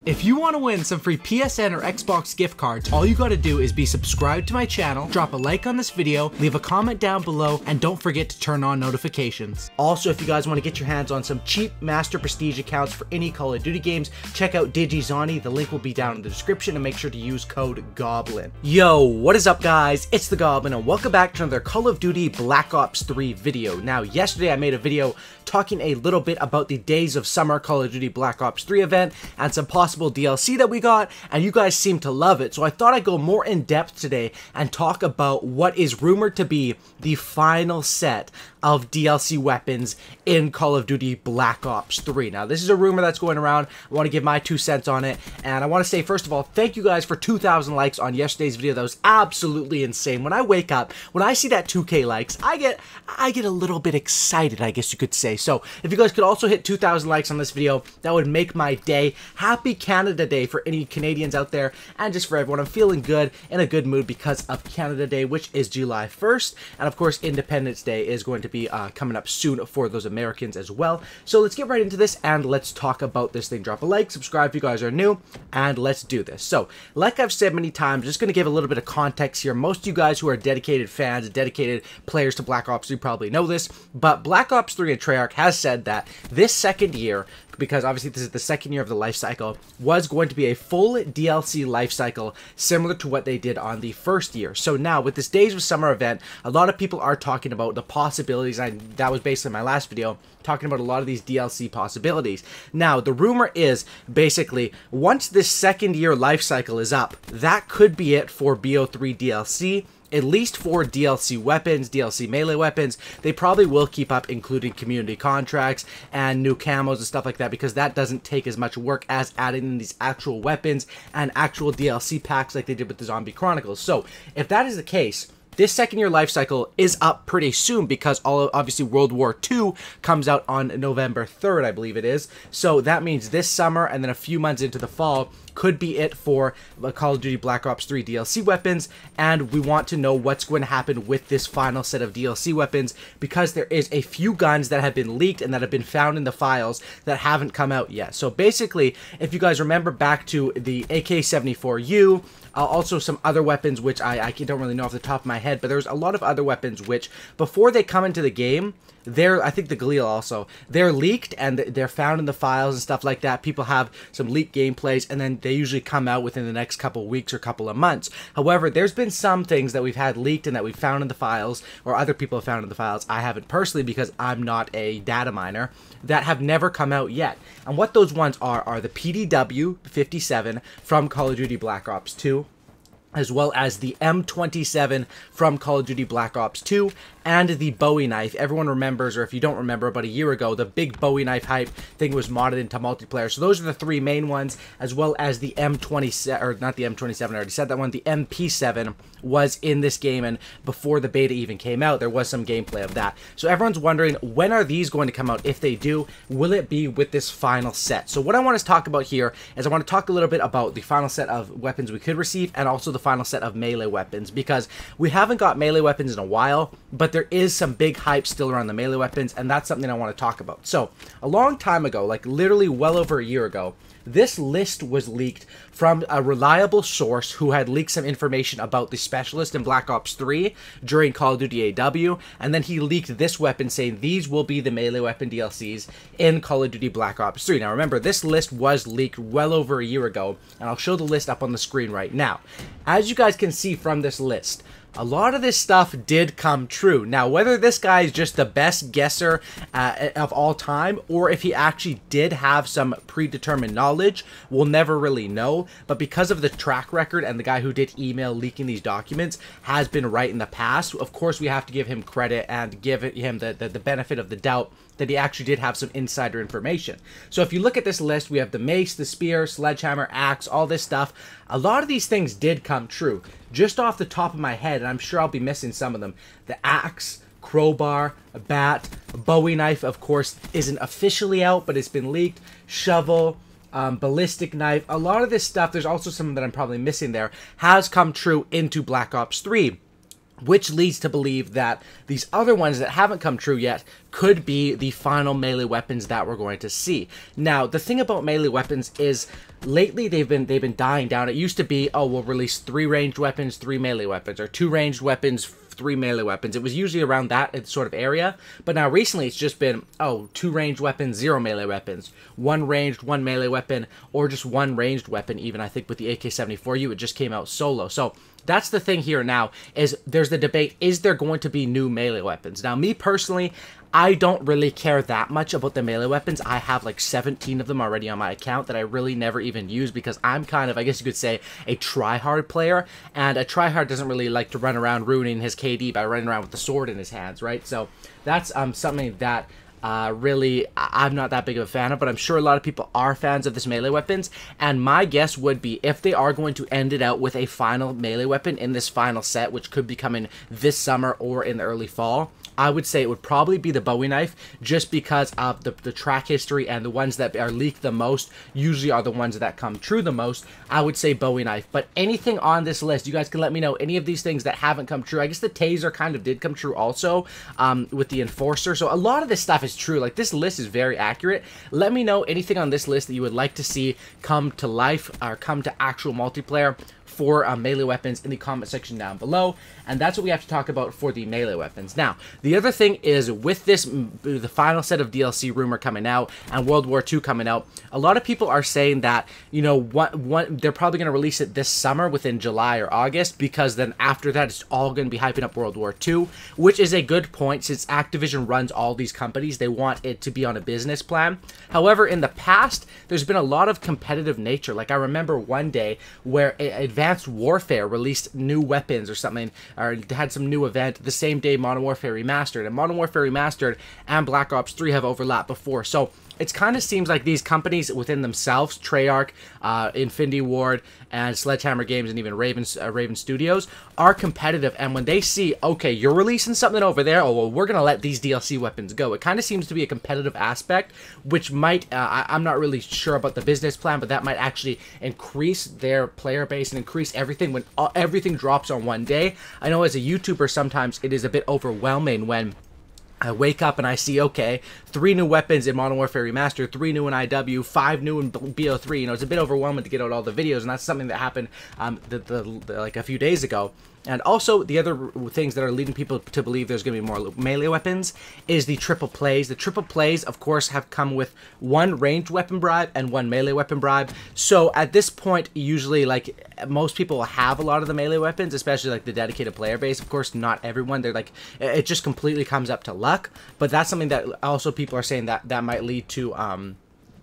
If you want to win some free PSN or Xbox gift cards, all you gotta do is be subscribed to my channel, drop a like on this video, leave a comment down below, and don't forget to turn on notifications. Also, if you guys want to get your hands on some cheap Master Prestige accounts for any Call of Duty games, check out DigiZani. The link will be down in the description, and make sure to use code GOBLIN. Yo, what is up guys? It's the Goblin, and welcome back to another Call of Duty Black Ops 3 video. Now, yesterday I made a video talking a little bit about the Days of Summer Call of Duty Black Ops 3 event and some possible DLC that we got, and you guys seem to love it, so I thought I'd go more in depth today and talk about what is rumored to be the final set of DLC weapons in Call of Duty Black Ops 3. Now, this is a rumor that's going around. I want to give my 2 cents on it, and I want to say, first of all, thank you guys for 2,000 likes on yesterday's video. That was absolutely insane. When I wake up, when I see that 2K likes, I get a little bit excited, I guess you could say. So, if you guys could also hit 2,000 likes on this video, that would make my day. Happy Canada Day for any Canadians out there, and just for everyone. I'm feeling good, in a good mood because of Canada Day, which is July 1st, and of course, Independence Day is going to be coming up soon for those Americans as well. So let's get right into this and let's talk about this thing. Drop a like, subscribe if you guys are new, and let's do this. So, like I've said many times, just going to give a little bit of context here. Most of you guys who are dedicated fans, dedicated players to Black Ops 3 probably know this, but Black Ops 3 and Treyarch has said that this second year, because obviously this is the second year of the life cycle, was going to be a full DLC life cycle similar to what they did on the first year. So now with this Days of Summer event, a lot of people are talking about the possibilities, and that was basically my last video, talking about a lot of these DLC possibilities. Now, the rumor is basically once this second year life cycle is up, that could be it for BO3 DLC. At least for DLC weapons, DLC melee weapons. They probably will keep up including community contracts and new camos and stuff like that, because that doesn't take as much work as adding in these actual weapons and actual DLC packs like they did with the Zombie Chronicles. So if that is the case, this second year life cycle is up pretty soon, because obviously World War II comes out on November 3rd, I believe it is. So that means this summer and then a few months into the fall could be it for Call of Duty Black Ops 3 DLC weapons, and we want to know what's going to happen with this final set of DLC weapons, because there is a few guns that have been leaked and that have been found in the files that haven't come out yet. So basically, if you guys remember back to the AK-74U, also some other weapons which I don't really know off the top of my head, but there's a lot of other weapons which, before they come into the game, I think the Galil also, they're leaked and they're found in the files and stuff like that. People have some leaked gameplays, and then they usually come out within the next couple of weeks or couple of months. However, there's been some things that we've had leaked and that we've found in the files, or other people have found in the files, I haven't personally because I'm not a data miner, that have never come out yet. And what those ones are the PDW-57 from Call of Duty Black Ops 2, as well as the M27 from Call of Duty Black Ops 2, and the Bowie knife. Everyone remembers, or if you don't remember, about a year ago, the big Bowie knife hype thing was modded into multiplayer. So those are the 3 main ones, as well as the M27, or not the M27, I already said that one, the MP7 was in this game, and before the beta even came out, there was some gameplay of that. So everyone's wondering, when are these going to come out? If they do, will it be with this final set? So what I want to talk about here is I want to talk a little bit about the final set of weapons we could receive, and also the final set of melee weapons, because we haven't got melee weapons in a while, but there is some big hype still around the melee weapons, and that's something I want to talk about. So, a long time ago, like literally well over a year ago, this list was leaked from a reliable source who had leaked some information about the specialist in Black Ops 3 during Call of Duty AW, and then he leaked this weapon saying these will be the melee weapon DLCs in Call of Duty Black Ops 3. Now remember, this list was leaked well over a year ago, and I'll show the list up on the screen right now. As you guys can see from this list, a lot of this stuff did come true. Now, whether this guy is just the best guesser of all time, or if he actually did have some predetermined knowledge, we'll never really know. But because of the track record, and the guy who did email leaking these documents has been right in the past, of course we have to give him credit and give him the benefit of the doubt that he actually did have some insider information. So if you look at this list, we have the mace, the spear, sledgehammer, axe, all this stuff. A lot of these things did come true. Just off the top of my head, and I'm sure I'll be missing some of them, the axe, crowbar, a bat, a Bowie knife, of course, isn't officially out, but it's been leaked, shovel, ballistic knife, a lot of this stuff, there's also some that I'm probably missing there, has come true into Black Ops 3. which leads to believe that these other ones that haven't come true yet could be the final melee weapons that we're going to see. Now, the thing about melee weapons is lately they've been dying down. It used to be, oh, we'll release 3 ranged weapons, 3 melee weapons, or 2 ranged weapons, 3 melee weapons. It was usually around that sort of area, but now recently it's just been, oh, 2 ranged weapons, 0 melee weapons, 1 ranged, 1 melee weapon, or just 1 ranged weapon. Even I think with the AK-74U, it just came out solo. So that's the thing here now, is there's the debate, is there going to be new melee weapons? Now, me personally, I don't really care that much about the melee weapons. I have like 17 of them already on my account that I really never even use because I'm kind of, I guess you could say, a try-hard player, and a try-hard doesn't really like to run around ruining his KD by running around with the sword in his hands, right? So that's something that really, I'm not that big of a fan of, but I'm sure a lot of people are fans of this melee weapons, and my guess would be if they are going to end it out with a final melee weapon in this final set, which could be coming this summer or in the early fall, I would say it would probably be the Bowie knife, just because of the track history, and the ones that are leaked the most usually are the ones that come true the most. I would say Bowie knife, but anything on this list, you guys can let me know any of these things that haven't come true. I guess the taser kind of did come true also with the enforcer, so a lot of this stuff is true. Like, this list is very accurate. Let me know anything on this list that you would like to see come to life or come to actual multiplayer for melee weapons in the comment section down below. And that's what we have to talk about for the melee weapons. Now, the other thing is, with this, the final set of DLC rumor coming out and World War II coming out, a lot of people are saying that, you know, they're probably going to release it this summer within July or August, because then after that it's all going to be hyping up World War II, which is a good point since Activision runs all these companies. They want it to be on a business plan. However, in the past, there's been a lot of competitive nature. Like, I remember one day where Advanced Warfare released new weapons or something, or had some new event the same day Modern Warfare Remastered, and Modern Warfare Remastered and Black Ops 3 have overlapped before. So it kind of seems like these companies within themselves, Treyarch, Infinity Ward, and Sledgehammer Games, and even Raven Studios, are competitive. And when they see, okay, you're releasing something over there, oh, well, we're going to let these DLC weapons go. It kind of seems to be a competitive aspect, which might, I'm not really sure about the business plan, but that might actually increase their player base and increase everything when everything drops on one day. I know as a YouTuber, sometimes it is a bit overwhelming when I wake up and I see, okay, 3 new weapons in Modern Warfare Remastered, 3 new in IW, 5 new in BO3. You know, it's a bit overwhelming to get out all the videos, and that's something that happened like a few days ago. And also, the other things that are leading people to believe there's going to be more melee weapons is the triple plays. The triple plays, of course, have come with 1 ranged weapon bribe and 1 melee weapon bribe. So at this point, usually, like, most people have a lot of the melee weapons, especially like the dedicated player base. Of course, not everyone. They're like, it just completely comes up to luck. But that's something that also people are saying that might lead to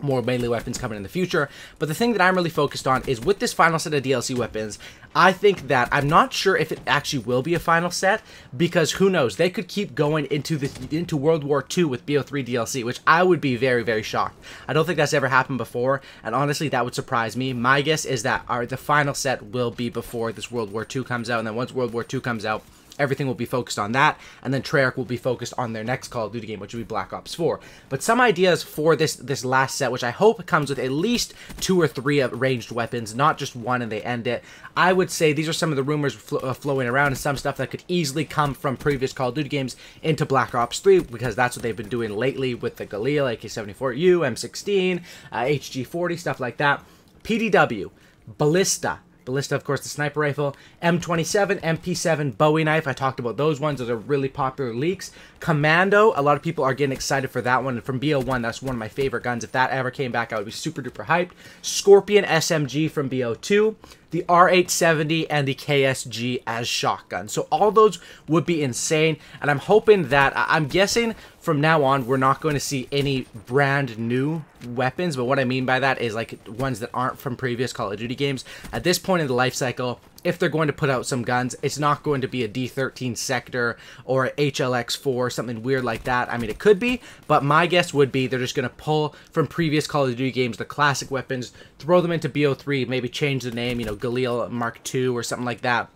more melee weapons coming in the future. But the thing that I'm really focused on is with this final set of DLC weapons, I think that I'm not sure if it actually will be a final set, because who knows, they could keep going into World War II with BO3 DLC, which I would be very, very shocked. I don't think that's ever happened before, and honestly that would surprise me. My guess is that the final set will be before this World War II comes out, and then once World War II comes out, everything will be focused on that, and then Treyarch will be focused on their next Call of Duty game, which will be Black Ops 4. But some ideas for this last set, which I hope comes with at least 2 or 3 ranged weapons, not just 1 and they end it. I would say these are some of the rumors flowing around, and some stuff that could easily come from previous Call of Duty games into Black Ops 3, because that's what they've been doing lately with the Galil, AK-74U, M16, HG-40, stuff like that. PDW, Ballista, of course, the sniper rifle, M27, MP7, Bowie knife. I talked about those ones. Those are really popular leaks. Commando, a lot of people are getting excited for that one. And from BO1, that's one of my favorite guns. If that ever came back, I would be super duper hyped. Scorpion SMG from BO2. The R870 and the KSG as shotgun. So all those would be insane, and I'm hoping that, I'm guessing from now on we're not going to see any brand new weapons, but what I mean by that is like ones that aren't from previous Call of Duty games. At this point in the life cycle, if they're going to put out some guns, it's not going to be a D13 Sector or HLX4, something weird like that. I mean, it could be, but my guess would be they're just going to pull from previous Call of Duty games the classic weapons, throw them into BO3, maybe change the name, you know, Galil Mark II or something like that.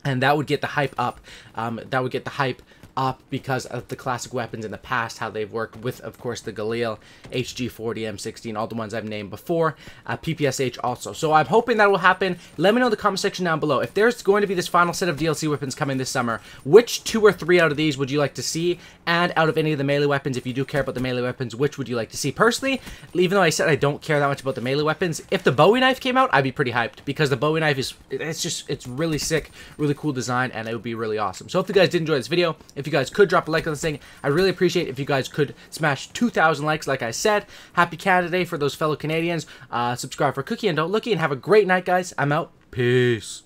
And that would get the hype up. That would get the hype up because of the classic weapons in the past, how they've worked with, of course, the Galil, HG40, M16, all the ones I've named before, PPSH also. So I'm hoping that will happen. Let me know in the comment section down below. If there's going to be this final set of DLC weapons coming this summer, which 2 or 3 out of these would you like to see? And out of any of the melee weapons, if you do care about the melee weapons, which would you like to see? Personally, even though I said I don't care that much about the melee weapons, if the Bowie knife came out, I'd be pretty hyped, because the Bowie knife is, it's really sick, really cool design, and it would be really awesome. So if you guys did enjoy this video, if you guys could drop a like on this thing, I'd really appreciate it if you guys could smash 2,000 likes, like I said. Happy Canada Day for those fellow Canadians. Subscribe for Cookie and Don't Looky, and have a great night, guys. I'm out. Peace.